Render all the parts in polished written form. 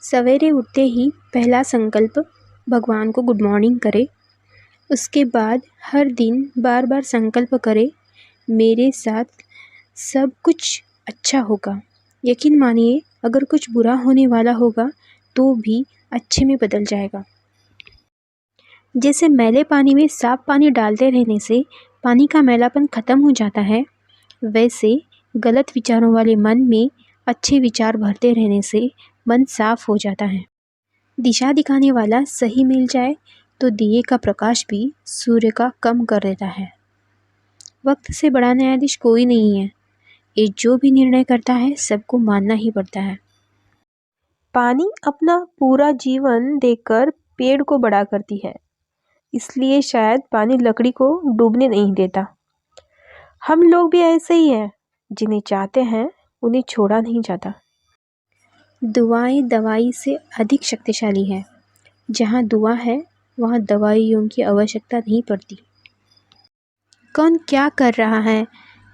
सवेरे उठते ही पहला संकल्प भगवान को गुड मॉर्निंग करें। उसके बाद हर दिन बार बार संकल्प करें, मेरे साथ सब कुछ अच्छा होगा। यकीन मानिए, अगर कुछ बुरा होने वाला होगा तो भी अच्छे में बदल जाएगा। जैसे मैले पानी में साफ पानी डालते रहने से पानी का मैलापन खत्म हो जाता है, वैसे गलत विचारों वाले मन में अच्छे विचार भरते रहने से मन साफ हो जाता है। दिशा दिखाने वाला सही मिल जाए तो दिए का प्रकाश भी सूर्य का कम कर देता है। वक्त से बड़ा न्यायाधीश कोई नहीं है। ये जो भी निर्णय करता है सबको मानना ही पड़ता है। पानी अपना पूरा जीवन देकर पेड़ को बड़ा करती है, इसलिए शायद पानी लकड़ी को डूबने नहीं देता। हम लोग भी ऐसे ही हैं, जिन्हें चाहते हैं उन्हें छोड़ा नहीं जाता। दुआएं दवाई से अधिक शक्तिशाली है। जहाँ दुआ है वहाँ दवाइयों की आवश्यकता नहीं पड़ती। कौन क्या कर रहा है,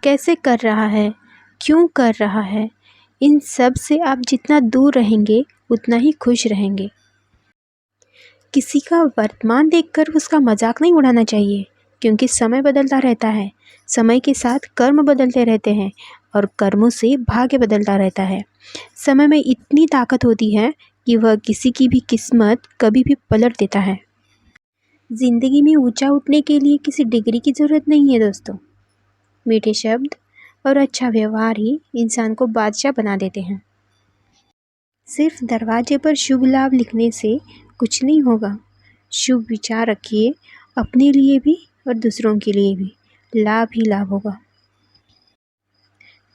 कैसे कर रहा है, क्यों कर रहा है, इन सब से आप जितना दूर रहेंगे उतना ही खुश रहेंगे। किसी का वर्तमान देखकर उसका मजाक नहीं उड़ाना चाहिए, क्योंकि समय बदलता रहता है। समय के साथ कर्म बदलते रहते हैं और कर्मों से भाग्य बदलता रहता है। समय में इतनी ताकत होती है कि वह किसी की भी किस्मत कभी भी पलट देता है। ज़िंदगी में ऊंचा उठने के लिए किसी डिग्री की ज़रूरत नहीं है दोस्तों। मीठे शब्द और अच्छा व्यवहार ही इंसान को बादशाह बना देते हैं। सिर्फ दरवाजे पर शुभ लाभ लिखने से कुछ नहीं होगा। शुभ विचार रखिए, अपने लिए भी और दूसरों के लिए भी लाभ ही लाभ होगा।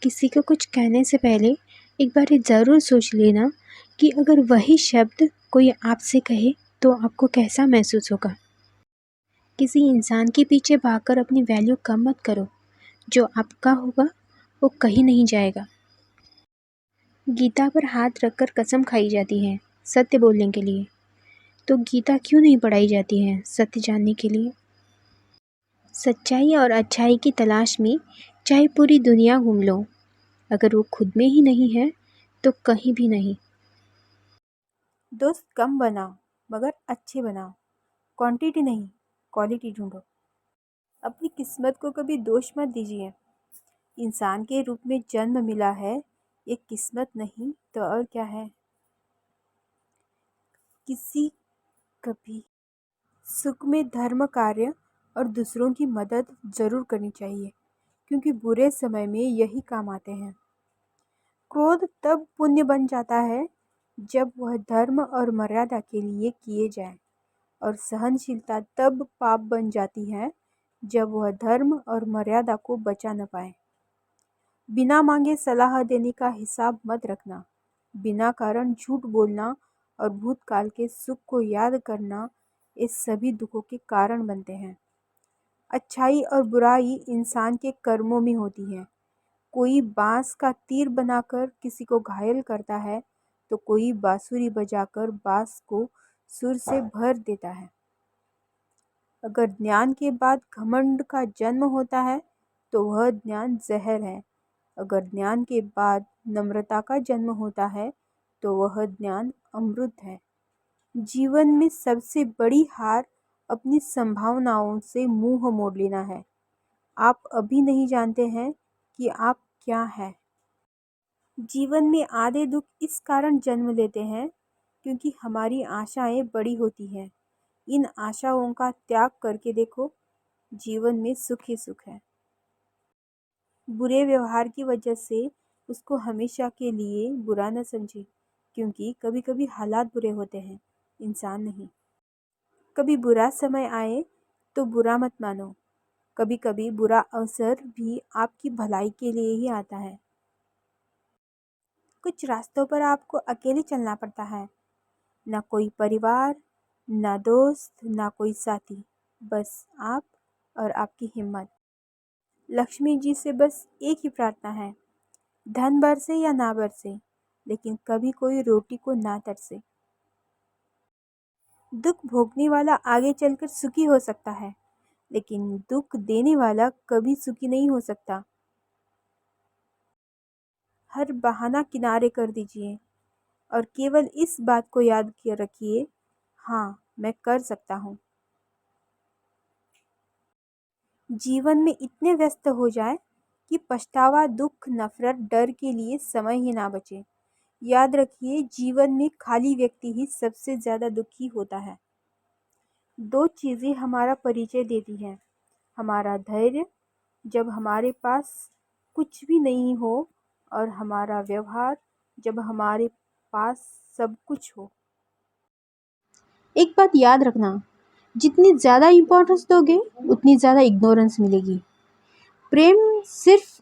किसी को कुछ कहने से पहले एक बार ये ज़रूर सोच लेना कि अगर वही शब्द कोई आपसे कहे तो आपको कैसा महसूस होगा। किसी इंसान के पीछे भागकर अपनी वैल्यू कम मत करो। जो आपका होगा वो कहीं नहीं जाएगा। गीता पर हाथ रखकर कसम खाई जाती है सत्य बोलने के लिए, तो गीता क्यों नहीं पढ़ाई जाती है सत्य जानने के लिए। सच्चाई और अच्छाई की तलाश में चाहे पूरी दुनिया घूम लो, अगर वो खुद में ही नहीं है तो कहीं भी नहीं। दोस्त कम बनाओ मगर अच्छे बनाओ, क्वांटिटी नहीं क्वालिटी ढूंढो। अपनी किस्मत को कभी दोष मत दीजिए। इंसान के रूप में जन्म मिला है, ये किस्मत नहीं तो और क्या है। किसी कभी सुख में धर्म कार्य और दूसरों की मदद जरूर करनी चाहिए, क्योंकि बुरे समय में यही काम आते हैं। क्रोध तब पुण्य बन जाता है जब वह धर्म और मर्यादा के लिए किए जाए, और सहनशीलता तब पाप बन जाती है जब वह धर्म और मर्यादा को बचा न पाए। बिना मांगे सलाह देने का हिसाब मत रखना। बिना कारण झूठ बोलना और भूतकाल के सुख को याद करना, ये सभी दुखों के कारण बनते हैं। अच्छाई और बुराई इंसान के कर्मों में होती है। कोई बांस का तीर बनाकर किसी को घायल करता है, तो कोई बांसुरी बजाकर बांस को सुर से भर देता है। अगर ज्ञान के बाद घमंड का जन्म होता है तो वह ज्ञान जहर है। अगर ज्ञान के बाद नम्रता का जन्म होता है तो वह ज्ञान अमृत है। जीवन में सबसे बड़ी हार अपनी संभावनाओं से मुंह मोड़ लेना है। आप अभी नहीं जानते हैं कि आप क्या है। जीवन में आधे दुख इस कारण जन्म लेते हैं क्योंकि हमारी आशाएं बड़ी होती हैं। इन आशाओं का त्याग करके देखो, जीवन में सुख ही सुख है। बुरे व्यवहार की वजह से उसको हमेशा के लिए बुरा न समझे, क्योंकि कभी कभी हालात बुरे होते हैं, इंसान नहीं। कभी बुरा समय आए तो बुरा मत मानो। कभी कभी बुरा अवसर भी आपकी भलाई के लिए ही आता है। कुछ रास्तों पर आपको अकेले चलना पड़ता है। ना कोई परिवार, ना दोस्त, ना कोई साथी, बस आप और आपकी हिम्मत। लक्ष्मी जी से बस एक ही प्रार्थना है, धन बरसे या ना बरसे, लेकिन कभी कोई रोटी को ना तरसे। दुख भोगने वाला आगे चलकर सुखी हो सकता है, लेकिन दुख देने वाला कभी सुखी नहीं हो सकता। हर बहाना किनारे कर दीजिए। और केवल इस बात को याद रखिए, हाँ, मैं कर सकता हूँ। जीवन में इतने व्यस्त हो जाए कि पछतावा, दुख, नफरत, डर के लिए समय ही ना बचे। याद रखिए, जीवन में खाली व्यक्ति ही सबसे ज्यादा दुखी होता है। दो चीजें हमारा परिचय देती हैं, हमारा धैर्य जब हमारे पास कुछ भी नहीं हो, और हमारा व्यवहार जब हमारे पास सब कुछ हो। एक बात याद रखना, जितनी ज़्यादा इम्पोर्टेंस दोगे उतनी ज़्यादा इग्नोरेंस मिलेगी। प्रेम सिर्फ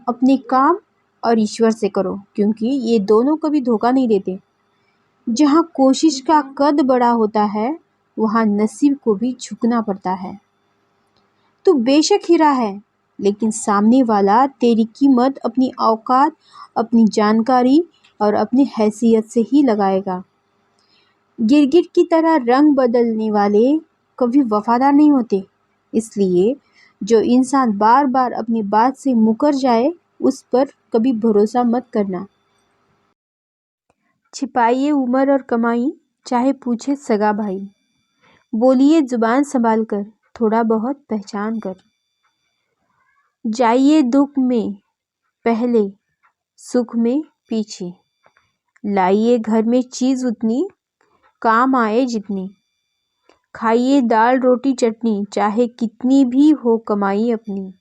अपने काम और ईश्वर से करो, क्योंकि ये दोनों कभी धोखा नहीं देते। जहाँ कोशिश का कद बड़ा होता है, वहाँ नसीब को भी झुकना पड़ता है। तू बेशक हीरा है, लेकिन सामने वाला तेरी कीमत अपनी औकात, अपनी जानकारी और अपनी हैसियत से ही लगाएगा। गिरगिट की तरह रंग बदलने वाले कभी वफादार नहीं होते। इसलिए जो इंसान बार बार अपनी बात से मुकर जाए, उस पर कभी भरोसा मत करना। छिपाइए उम्र और कमाई, चाहे पूछे सगा भाई। बोलिए जुबान संभाल कर, थोड़ा बहुत पहचान कर। जाइए दुख में पहले, सुख में पीछे। लाइए घर में चीज उतनी, काम आए जितनी। खाइए दाल रोटी चटनी, चाहे कितनी भी हो कमाई अपनी।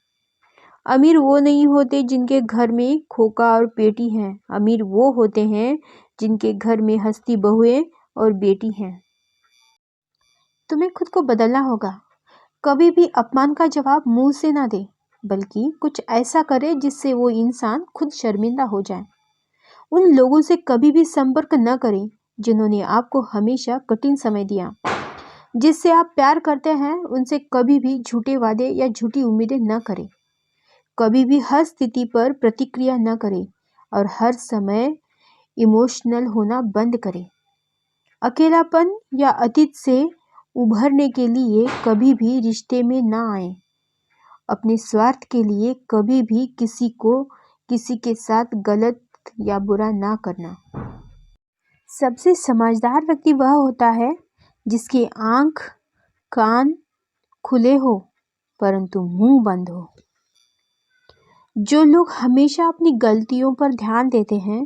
अमीर वो नहीं होते जिनके घर में खोका और पेटी हैं, अमीर वो होते हैं जिनके घर में हंसती बहुएं और बेटी हैं। तुम्हें खुद को बदलना होगा। कभी भी अपमान का जवाब मुंह से ना दे, बल्कि कुछ ऐसा करे जिससे वो इंसान खुद शर्मिंदा हो जाए। उन लोगों से कभी भी संपर्क न करें जिन्होंने आपको हमेशा कठिन समय दिया। जिससे आप प्यार करते हैं उनसे कभी भी झूठे वादे या झूठी उम्मीदें न करें। कभी भी हर स्थिति पर प्रतिक्रिया न करें और हर समय इमोशनल होना बंद करें। अकेलापन या अतीत से उभरने के लिए कभी भी रिश्ते में न आए। अपने स्वार्थ के लिए कभी भी किसी के साथ गलत या बुरा ना करना। सबसे समझदार व्यक्ति वह होता है जिसके आंख कान खुले हो परंतु मुंह बंद हो। जो लोग हमेशा अपनी गलतियों पर ध्यान देते हैं,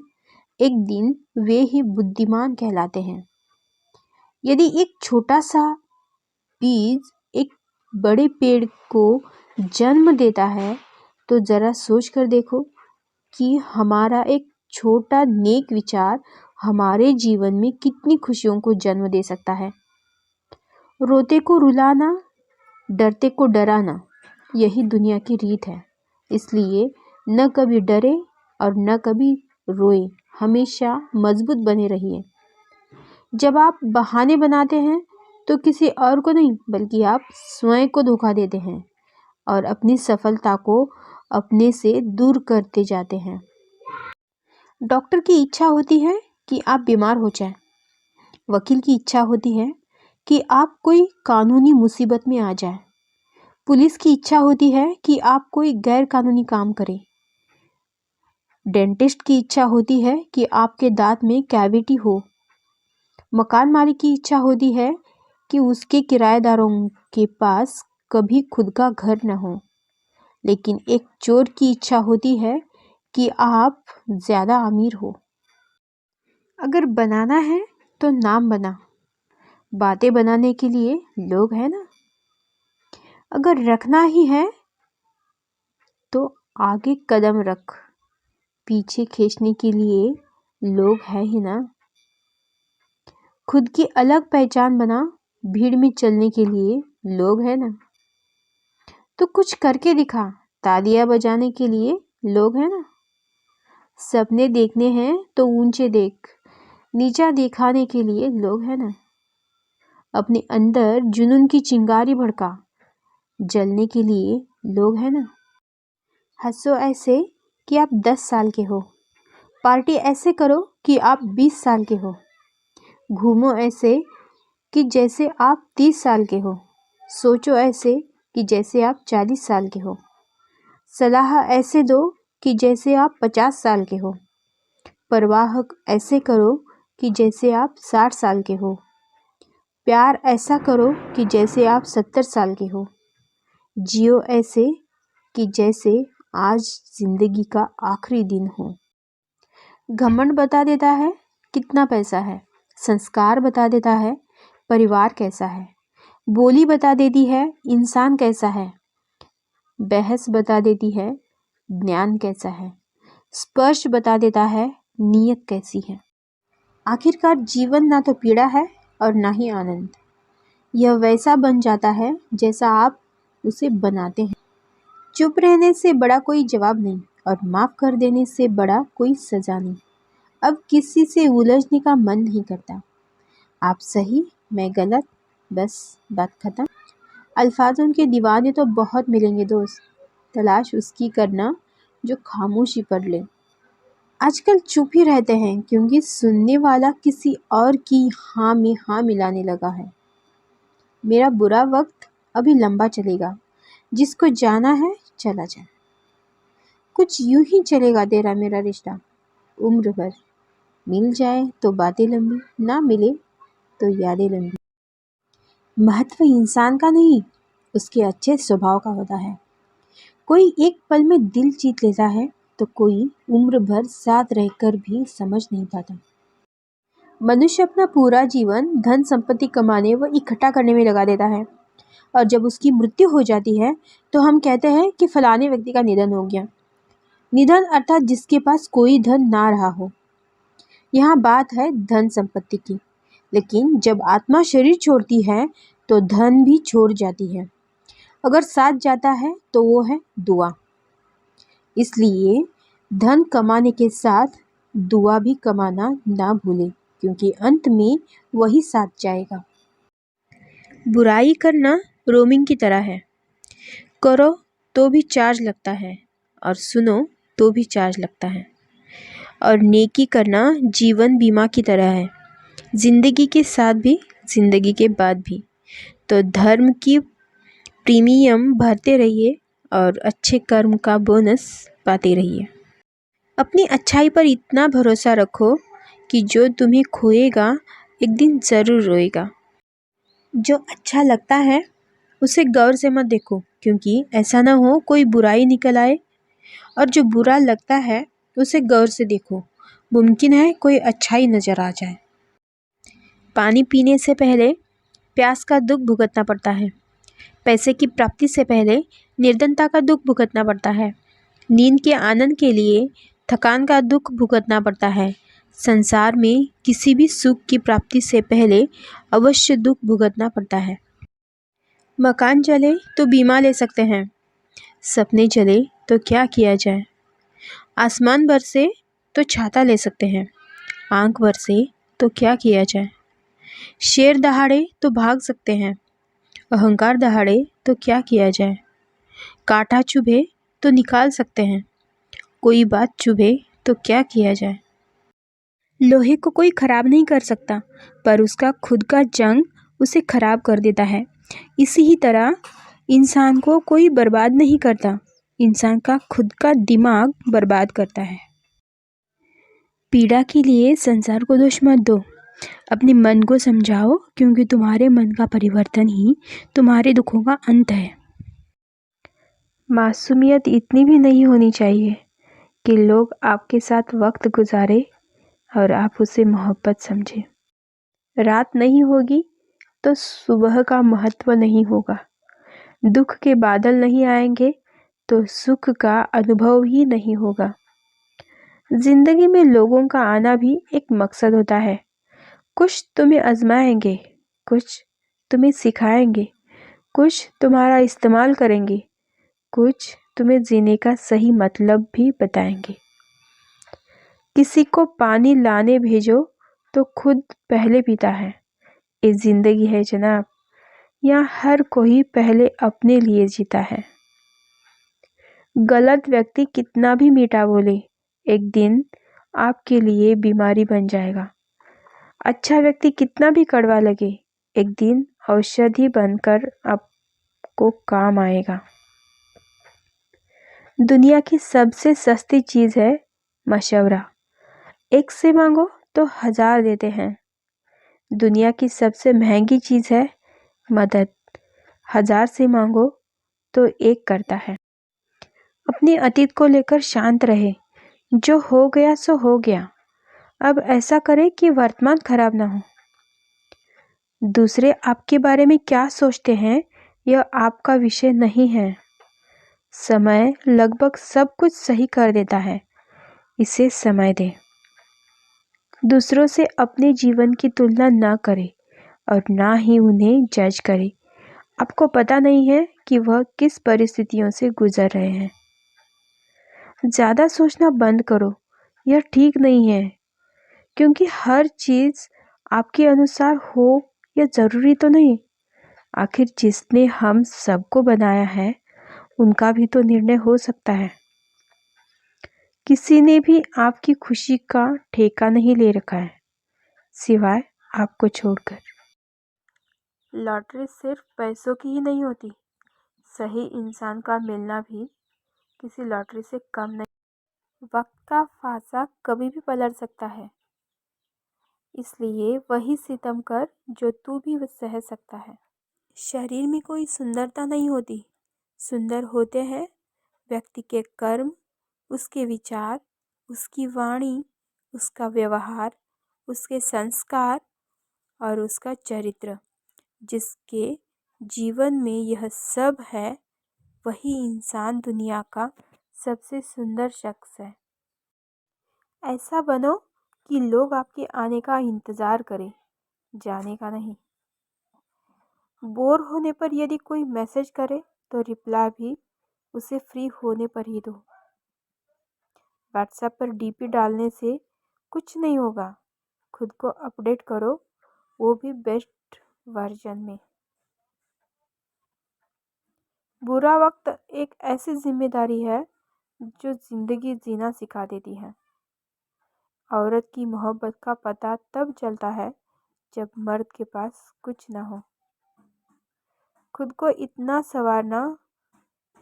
एक दिन वे ही बुद्धिमान कहलाते हैं। यदि एक छोटा सा बीज एक बड़े पेड़ को जन्म देता है, तो जरा सोच कर देखो कि हमारा एक छोटा नेक विचार हमारे जीवन में कितनी खुशियों को जन्म दे सकता है। रोते को रुलाना, डरते को डराना, यही दुनिया की रीत है। इसलिए न कभी डरे और न कभी रोए, हमेशा मजबूत बने रहिए। जब आप बहाने बनाते हैं तो किसी और को नहीं, बल्कि आप स्वयं को धोखा देते हैं और अपनी सफलता को अपने से दूर करते जाते हैं। डॉक्टर की इच्छा होती है कि आप बीमार हो जाएं। वकील की इच्छा होती है कि आप कोई कानूनी मुसीबत में आ जाए। पुलिस की इच्छा होती है कि आप कोई गैर कानूनी काम करें। डेंटिस्ट की इच्छा होती है कि आपके दांत में कैविटी हो। मकान मालिक की इच्छा होती है कि उसके किराएदारों के पास कभी खुद का घर न हो। लेकिन एक चोर की इच्छा होती है कि आप ज़्यादा अमीर हो। अगर बनाना है तो नाम बना, बातें बनाने के लिए लोग हैं ना। अगर रखना ही है तो आगे कदम रख, पीछे खींचने के लिए लोग हैं ही ना। खुद की अलग पहचान बना, भीड़ में चलने के लिए लोग हैं ना। तो कुछ करके दिखा, तालियां बजाने के लिए लोग हैं ना। सपने देखने हैं तो ऊंचे देख, नीचा दिखाने के लिए लोग हैं ना। अपने अंदर जुनून की चिंगारी भड़का, जलने के लिए लोग हैं ना। हंसो ऐसे कि आप 10 साल के हो, पार्टी ऐसे करो कि आप 20 साल के हो। घूमो ऐसे कि जैसे आप 30 साल के हो। सोचो ऐसे कि जैसे आप 40 साल के हो। सलाह ऐसे दो कि जैसे आप 50 साल के हो। परवाह ऐसे करो कि जैसे आप 60 साल के हो। प्यार ऐसा करो कि जैसे आप 70 साल के हो। जियो ऐसे कि जैसे आज जिंदगी का आखिरी दिन हो। घमंड बता देता है कितना पैसा है। संस्कार बता देता है परिवार कैसा है। बोली बता देती है इंसान कैसा है। बहस बता देती है ज्ञान कैसा है। स्पर्श बता देता है नीयत कैसी है। आखिरकार जीवन ना तो पीड़ा है और ना ही आनंद। यह वैसा बन जाता है जैसा आप उसे बनाते हैं। चुप रहने से बड़ा कोई जवाब नहीं और माफ कर देने से बड़ा कोई सजा नहीं। अब किसी से उलझने का मन नहीं करता। आप सही मैं गलत, बस बात खत्म। अल्फाजों के दीवाने तो बहुत मिलेंगे दोस्त, तलाश उसकी करना जो खामोशी पढ़ ले। आजकल चुप ही रहते हैं क्योंकि सुनने वाला किसी और की हाँ में हाँ मिलाने लगा है। मेरा बुरा वक्त अभी लंबा चलेगा, जिसको जाना है चला जाए। कुछ यूं ही चलेगा तेरा मेरा रिश्ता उम्र भर। मिल जाए तो बातें लंबी, ना मिले तो यादें लंबी। महत्व इंसान का नहीं, उसके अच्छे स्वभाव का होता है। कोई एक पल में दिल जीत लेता है तो कोई उम्र भर साथ रहकर भी समझ नहीं पाता। मनुष्य अपना पूरा जीवन धन संपत्ति कमाने व इकट्ठा करने में लगा देता है और जब उसकी मृत्यु हो जाती है तो हम कहते हैं कि फलाने व्यक्ति का निधन हो गया। निधन अर्थात जिसके पास कोई धन ना रहा हो। यहाँ बात है धन संपत्ति की, लेकिन जब आत्मा शरीर छोड़ती है तो धन भी छोड़ जाती है। अगर साथ जाता है तो वो है दुआ। इसलिए धन कमाने के साथ दुआ भी कमाना ना भूले, क्योंकि अंत में वही साथ जाएगा। बुराई करना रोमिंग की तरह है। करो तो भी चार्ज लगता है और सुनो तो भी चार्ज लगता है। और नेकी करना जीवन बीमा की तरह है, जिंदगी के साथ भी जिंदगी के बाद भी। तो धर्म की प्रीमियम भरते रहिए और अच्छे कर्म का बोनस पाते रहिए। अपनी अच्छाई पर इतना भरोसा रखो कि जो तुम्हें खोएगा एक दिन ज़रूर रोएगा। जो अच्छा लगता है उसे गौर से मत देखो, क्योंकि ऐसा ना हो कोई बुराई निकल आए। और जो बुरा लगता है उसे गौर से देखो, मुमकिन है कोई अच्छाई नज़र आ जाए। पानी पीने से पहले प्यास का दुख भुगतना पड़ता है। पैसे की प्राप्ति से पहले निर्धनता का दुख भुगतना पड़ता है। नींद के आनंद के लिए थकान का दुख भुगतना पड़ता है। संसार में किसी भी सुख की प्राप्ति से पहले अवश्य दुख भुगतना पड़ता है। मकान जले तो बीमा ले सकते हैं, सपने जले तो क्या किया जाए। आसमान बरसे तो छाता ले सकते हैं, आंख बरसे तो क्या किया जाए। शेर दहाड़े तो भाग सकते हैं, अहंकार दहाड़े तो क्या किया जाए। कांटा चुभे तो निकाल सकते हैं, कोई बात चुभे तो क्या किया जाए। लोहे को कोई खराब नहीं कर सकता, पर उसका खुद का जंग उसे खराब कर देता है। इसी ही तरह इंसान को कोई बर्बाद नहीं करता, इंसान का खुद का दिमाग बर्बाद करता है। पीड़ा के लिए संसार को दोष मत दो, अपने मन को समझाओ, क्योंकि तुम्हारे मन का परिवर्तन ही तुम्हारे दुखों का अंत है। मासूमियत इतनी भी नहीं होनी चाहिए कि लोग आपके साथ वक्त गुजारे और आप उसे मोहब्बत समझें। रात नहीं होगी तो सुबह का महत्व नहीं होगा। दुख के बादल नहीं आएंगे तो सुख का अनुभव ही नहीं होगा। जिंदगी में लोगों का आना भी एक मकसद होता है। कुछ तुम्हें आजमाएंगे, कुछ तुम्हें सिखाएंगे, कुछ तुम्हारा इस्तेमाल करेंगे, कुछ तुम्हें जीने का सही मतलब भी बताएंगे। किसी को पानी लाने भेजो तो खुद पहले पीता है। ये जिंदगी है जनाब, यहाँ हर कोई पहले अपने लिए जीता है। गलत व्यक्ति कितना भी मीठा बोले, एक दिन आपके लिए बीमारी बन जाएगा। अच्छा व्यक्ति कितना भी कड़वा लगे, एक दिन औषधि बनकर आपको काम आएगा। दुनिया की सबसे सस्ती चीज़ है मशवरा। एक से मांगो तो 1000 देते हैं। दुनिया की सबसे महंगी चीज़ है मदद। 1000 से मांगो तो 1 करता है। अपने अतीत को लेकर शांत रहे। जो हो गया सो हो गया। अब ऐसा करें कि वर्तमान खराब ना हो। दूसरे आपके बारे में क्या सोचते हैं यह आपका विषय नहीं है। समय लगभग सब कुछ सही कर देता है। इसे समय दें। दूसरों से अपने जीवन की तुलना ना करें और ना ही उन्हें जज करें। आपको पता नहीं है कि वह किस परिस्थितियों से गुजर रहे हैं। ज़्यादा सोचना बंद करो। यह ठीक नहीं है, क्योंकि हर चीज़ आपके अनुसार हो यह ज़रूरी तो नहीं। आखिर जिसने हम सबको बनाया है उनका भी तो निर्णय हो सकता है। किसी ने भी आपकी खुशी का ठेका नहीं ले रखा है, सिवाय आपको छोड़कर। लॉटरी सिर्फ पैसों की ही नहीं होती, सही इंसान का मिलना भी किसी लॉटरी से कम नहीं। वक्त का फांसा कभी भी पलट सकता है, इसलिए वही सितम कर जो तू भी सह सकता है। शरीर में कोई सुंदरता नहीं होती, सुंदर होते हैं व्यक्ति के कर्म, उसके विचार, उसकी वाणी, उसका व्यवहार, उसके संस्कार और उसका चरित्र। जिसके जीवन में यह सब है वही इंसान दुनिया का सबसे सुंदर शख्स है। ऐसा बनो कि लोग आपके आने का इंतज़ार करें, जाने का नहीं। बोर होने पर यदि कोई मैसेज करे तो रिप्लाई भी उसे फ्री होने पर ही दो। व्हाट्सएप पर डीपी डालने से कुछ नहीं होगा। खुद को अपडेट करो, वो भी बेस्ट वर्जन में। बुरा वक्त एक ऐसी जिम्मेदारी है जो ज़िंदगी जीना सिखा देती है। औरत की मोहब्बत का पता तब चलता है जब मर्द के पास कुछ ना हो। खुद को इतना संवारना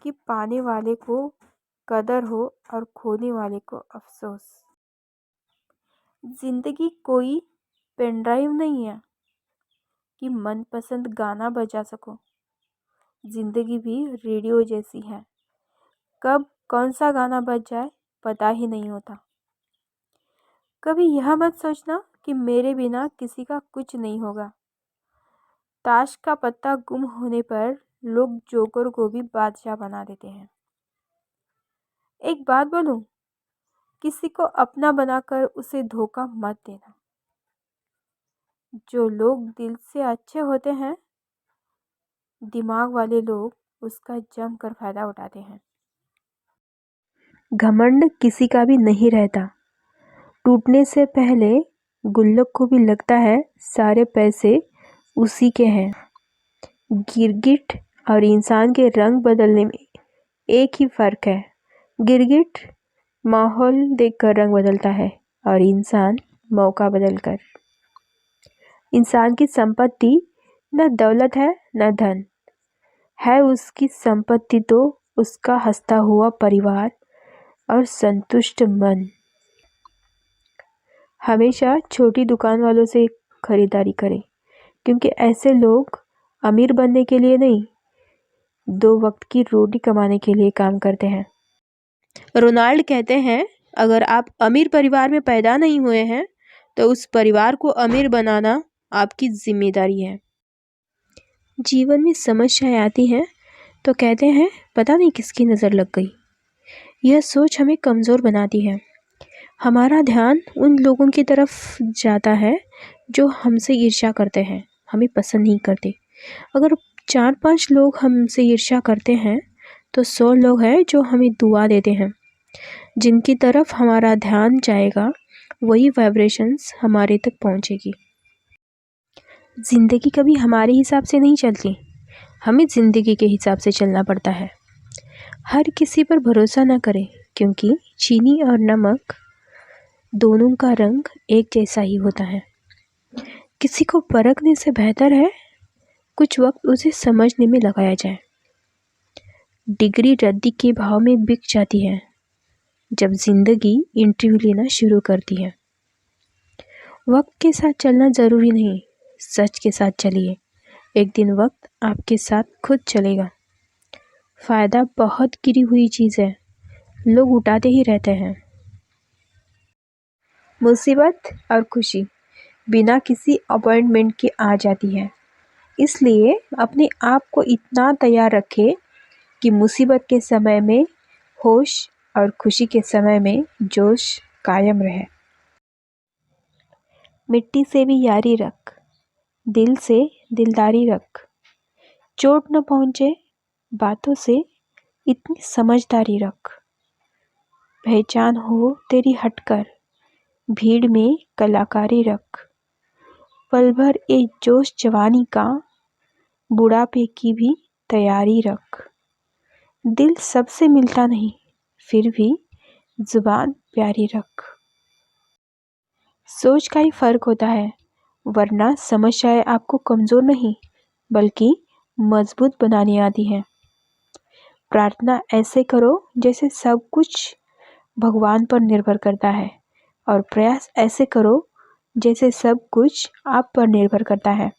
कि पाने वाले को कदर हो और खोने वाले को अफसोस। जिंदगी कोई पेन ड्राइव नहीं है कि मनपसंद गाना बजा सको। जिंदगी भी रेडियो जैसी है, कब कौन सा गाना बज जाए पता ही नहीं होता। कभी यह मत सोचना कि मेरे बिना किसी का कुछ नहीं होगा। ताश का पत्ता गुम होने पर लोग जोकर को भी बादशाह बना देते हैं। एक बात बोलूं, किसी को अपना बनाकर उसे धोखा मत देना। जो लोग दिल से अच्छे होते हैं, दिमाग वाले लोग उसका जमकर फायदा उठाते हैं। घमंड किसी का भी नहीं रहता। टूटने से पहले गुल्लक को भी लगता है सारे पैसे उसी के हैं। गिरगिट और इंसान के रंग बदलने में एक ही फर्क है। गिरगिट माहौल देखकर रंग बदलता है और इंसान मौका बदलकर। इंसान की संपत्ति न दौलत है न धन है, उसकी संपत्ति तो उसका हंसता हुआ परिवार और संतुष्ट मन। हमेशा छोटी दुकान वालों से खरीदारी करें, क्योंकि ऐसे लोग अमीर बनने के लिए नहीं, 2 वक्त की रोटी कमाने के लिए काम करते हैं। रोनाल्ड कहते हैं, अगर आप अमीर परिवार में पैदा नहीं हुए हैं तो उस परिवार को अमीर बनाना आपकी जिम्मेदारी है। जीवन में समस्याएं आती हैं तो कहते हैं पता नहीं किसकी नज़र लग गई। यह सोच हमें कमज़ोर बनाती है। हमारा ध्यान उन लोगों की तरफ जाता है जो हमसे ईर्ष्या करते हैं, हमें पसंद नहीं करते। अगर 4-5 लोग हमसे ईर्ष्या करते हैं तो 100 लोग हैं जो हमें दुआ देते हैं। जिनकी तरफ हमारा ध्यान जाएगा वही वाइब्रेशंस हमारे तक पहुंचेगी। ज़िंदगी कभी हमारे हिसाब से नहीं चलती, हमें ज़िंदगी के हिसाब से चलना पड़ता है। हर किसी पर भरोसा न करें, क्योंकि चीनी और नमक दोनों का रंग एक जैसा ही होता है। किसी को परखने से बेहतर है कुछ वक्त उसे समझने में लगाया जाए। डिग्री रद्दी के भाव में बिक जाती है जब जिंदगी इंटरव्यू लेना शुरू करती है। वक्त के साथ चलना ज़रूरी नहीं, सच के साथ चलिए। एक दिन वक्त आपके साथ खुद चलेगा। फ़ायदा बहुत गिरी हुई चीज़ है, लोग उठाते ही रहते हैं। मुसीबत और खुशी बिना किसी अपॉइंटमेंट के आ जाती है, इसलिए अपने आप को इतना तैयार रखें कि मुसीबत के समय में होश और खुशी के समय में जोश कायम रहे। मिट्टी से भी यारी रख, दिल से दिलदारी रख, चोट न पहुँचे बातों से इतनी समझदारी रख। पहचान हो तेरी हटकर, भीड़ में कलाकारी रख। पल भर एक जोश जवानी का, बुढ़ापे की भी तैयारी रख। दिल सबसे मिलता नहीं, फिर भी जुबान प्यारी रख। सोच का ही फर्क होता है, वरना समस्याएं आपको कमज़ोर नहीं बल्कि मजबूत बनाने आती हैं। प्रार्थना ऐसे करो जैसे सब कुछ भगवान पर निर्भर करता है, और प्रयास ऐसे करो जैसे सब कुछ आप पर निर्भर करता है।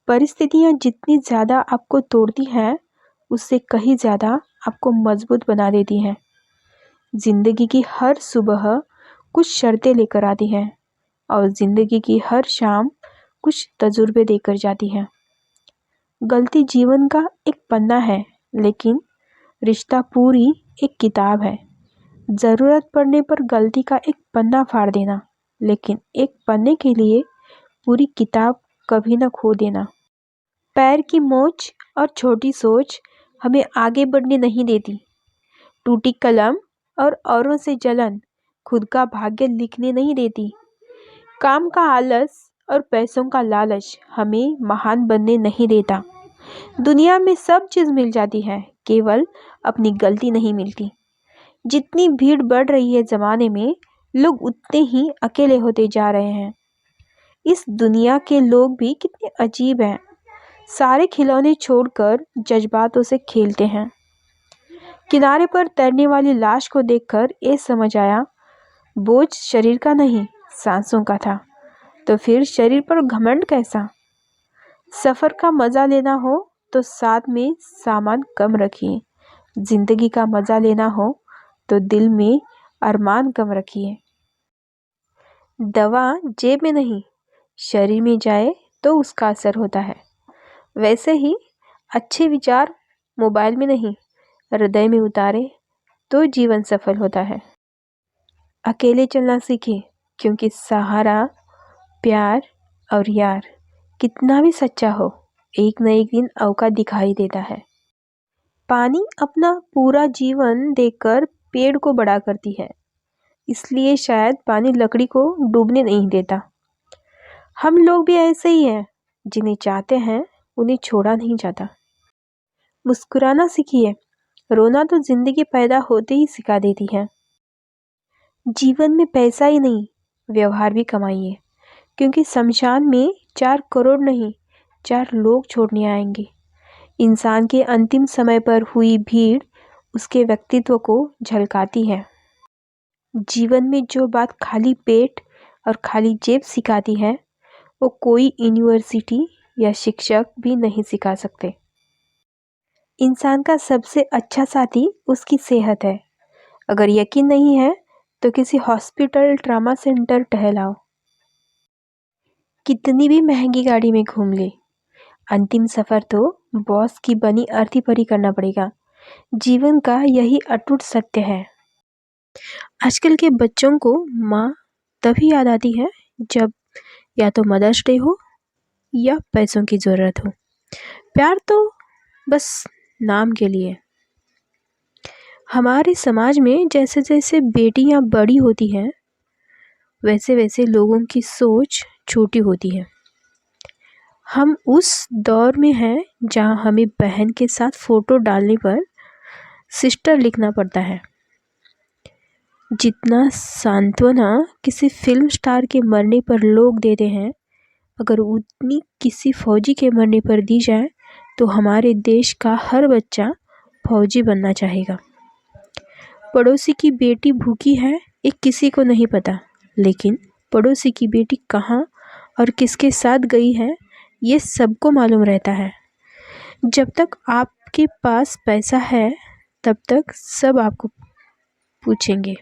परिस्थितियाँ जितनी ज़्यादा आपको तोड़ती हैं, उससे कहीं ज़्यादा आपको मजबूत बना देती हैं। ज़िंदगी की हर सुबह कुछ शर्तें लेकर आती हैं, और ज़िंदगी की हर शाम कुछ तजुर्बे देकर जाती है। गलती जीवन का एक पन्ना है, लेकिन रिश्ता पूरी एक किताब है। ज़रूरत पड़ने पर गलती का एक पन्ना फाड़ देना, लेकिन एक पन्ने के लिए पूरी किताब कभी न खो देना। पैर की मोच और छोटी सोच हमें आगे बढ़ने नहीं देती। टूटी कलम और औरों से जलन खुद का भाग्य लिखने नहीं देती। काम का आलस और पैसों का लालच हमें महान बनने नहीं देता। दुनिया में सब चीज़ मिल जाती है, केवल अपनी गलती नहीं मिलती। जितनी भीड़ बढ़ रही है ज़माने में, लोग उतने ही अकेले होते जा रहे हैं। इस दुनिया के लोग भी कितने अजीब हैं, सारे खिलौने छोड़कर जज्बातों से खेलते हैं। किनारे पर तैरने वाली लाश को देखकर ये समझ आया, बोझ शरीर का नहीं सांसों का था, तो फिर शरीर पर घमंड कैसा। सफ़र का मज़ा लेना हो तो साथ में सामान कम रखिए, ज़िंदगी का मज़ा लेना हो तो दिल में अरमान कम रखिए। दवा जेब में नहीं शरीर में जाए तो उसका असर होता है, वैसे ही अच्छे विचार मोबाइल में नहीं हृदय में उतारे तो जीवन सफल होता है। अकेले चलना सीखें, क्योंकि सहारा, प्यार और यार कितना भी सच्चा हो, एक न एक दिन अवकाश दिखाई देता है। पानी अपना पूरा जीवन देकर पेड़ को बड़ा करती है, इसलिए शायद पानी लकड़ी को डूबने नहीं देता। हम लोग भी ऐसे ही हैं, जिन्हें चाहते हैं उन्हें छोड़ा नहीं जाता। मुस्कुराना सीखिए, रोना तो जिंदगी पैदा होते ही सिखा देती है। जीवन में पैसा ही नहीं, व्यवहार भी कमाइए, क्योंकि शमशान में 4 करोड़ नहीं 4 लोग छोड़ने आएंगे। इंसान के अंतिम समय पर हुई भीड़ उसके व्यक्तित्व को झलकाती है। जीवन में जो बात खाली पेट और खाली जेब सिखाती है, वो कोई यूनिवर्सिटी या शिक्षक भी नहीं सिखा सकते। इंसान का सबसे अच्छा साथी उसकी सेहत है। अगर यकीन नहीं है तो किसी हॉस्पिटल, ट्रामा सेंटर टहलाओ। कितनी भी महंगी गाड़ी में घूम ले, अंतिम सफ़र तो बॉस की बनी अर्थी पर ही करना पड़ेगा। जीवन का यही अटूट सत्य है। आजकल के बच्चों को माँ तभी याद आती है जब या तो मदर्स डे हो या पैसों की ज़रूरत हो। प्यार तो बस नाम के लिए। हमारे समाज में जैसे जैसे बेटियां बड़ी होती हैं, वैसे वैसे लोगों की सोच छोटी होती है। हम उस दौर में हैं जहां हमें बहन के साथ फ़ोटो डालने पर सिस्टर लिखना पड़ता है। जितना सांत्वना किसी फिल्म स्टार के मरने पर लोग देते हैं, अगर उतनी किसी फौजी के मरने पर दी जाए तो हमारे देश का हर बच्चा फौजी बनना चाहेगा। पड़ोसी की बेटी भूखी है ये किसी को नहीं पता, लेकिन पड़ोसी की बेटी कहाँ और किसके साथ गई है, ये सबको मालूम रहता है। जब तक आपके पास पैसा है तब तक सब आपको पूछेंगे।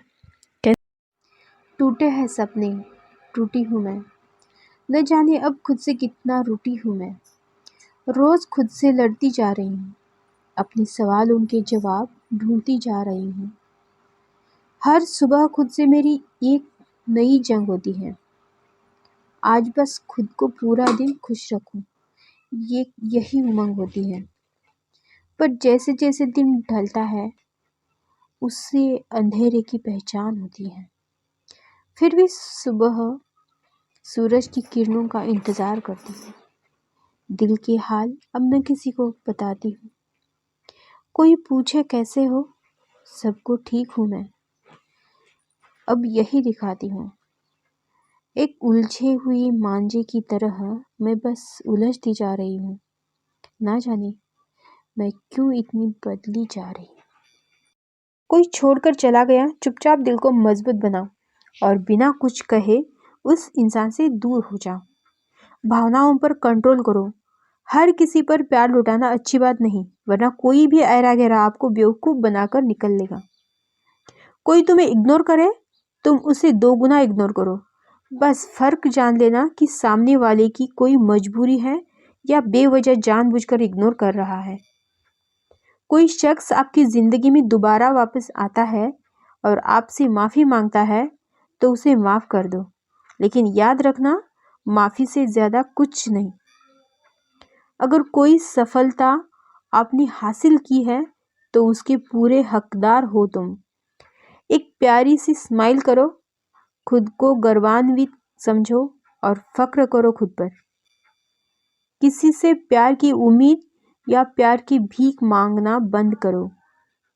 टूटे हैं सपने, टूटी हूँ मैं, न जाने अब खुद से कितना रूठी हूँ मैं। रोज़ खुद से लड़ती जा रही हूँ, अपने सवालों के जवाब ढूंढती जा रही हूँ। हर सुबह खुद से मेरी एक नई जंग होती है। आज बस खुद को पूरा दिन खुश रखूं, यही उमंग होती है। पर जैसे जैसे दिन ढलता है उससे अंधेरे की पहचान होती है। फिर भी सुबह सूरज की किरणों का इंतज़ार करती हूँ। दिल के हाल अब न किसी को बताती हूँ। कोई पूछे कैसे हो, सबको ठीक हूँ मैं, अब यही दिखाती हूँ। एक उलझे हुई मांझे की तरह मैं बस उलझती जा रही हूँ। ना जाने मैं क्यों इतनी बदली जा रही हूँ। कोई छोड़कर चला गया, चुपचाप दिल को मजबूत बनाओ और बिना कुछ कहे उस इंसान से दूर हो जाओ। भावनाओं पर कंट्रोल करो। हर किसी पर प्यार लुटाना अच्छी बात नहीं, वरना कोई भी ऐरा गैरा आपको बेवकूफ़ बनाकर निकल लेगा। कोई तुम्हें इग्नोर करे, तुम उसे 2 गुना इग्नोर करो। बस फ़र्क जान लेना कि सामने वाले की कोई मजबूरी है या बेवजह जानबूझकर इग्नोर कर रहा है। कोई शख्स आपकी ज़िंदगी में दोबारा वापस आता है और आपसे माफ़ी मांगता है तो उसे माफ़ कर दो, लेकिन याद रखना माफ़ी से ज़्यादा कुछ नहीं। अगर कोई सफलता आपने हासिल की है तो उसके पूरे हकदार हो तुम। एक प्यारी सी स्माइल करो, खुद को गर्वान्वित समझो और फ़ख्र करो खुद पर। किसी से प्यार की उम्मीद या प्यार की भीख मांगना बंद करो।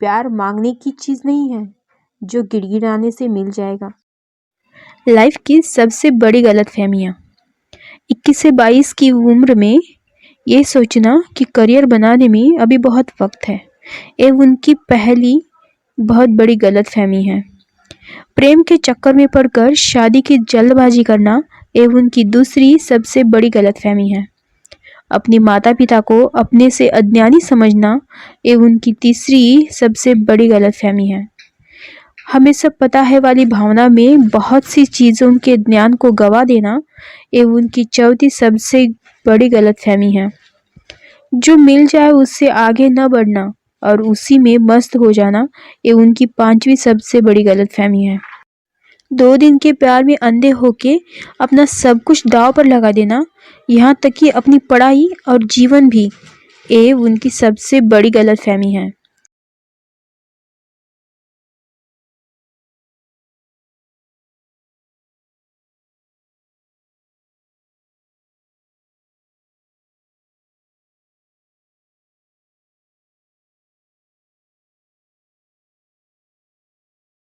प्यार मांगने की चीज़ नहीं है जो गिड़गिड़ाने से मिल जाएगा। लाइफ की सबसे बड़ी गलतफहमियाँ। 21 से 22 की उम्र में ये सोचना कि करियर बनाने में अभी बहुत वक्त है, ये उनकी पहली बहुत बड़ी गलतफहमी है। प्रेम के चक्कर में पड़कर शादी की जल्दबाजी करना ये उनकी दूसरी सबसे बड़ी गलतफहमी है। अपने माता पिता को अपने से अज्ञानी समझना ये उनकी तीसरी सबसे बड़ी गलतफहमी है। हमें सब पता है वाली भावना में बहुत सी चीज़ों के ज्ञान को गवा देना ये उनकी चौथी सबसे बड़ी गलतफहमी है। जो मिल जाए उससे आगे न बढ़ना और उसी में मस्त हो जाना ये उनकी 5वीं सबसे बड़ी गलतफहमी है। 2 दिन के प्यार में अंधे होके अपना सब कुछ दांव पर लगा देना, यहाँ तक कि अपनी पढ़ाई और जीवन भी, ये उनकी सबसे बड़ी गलतफहमी है।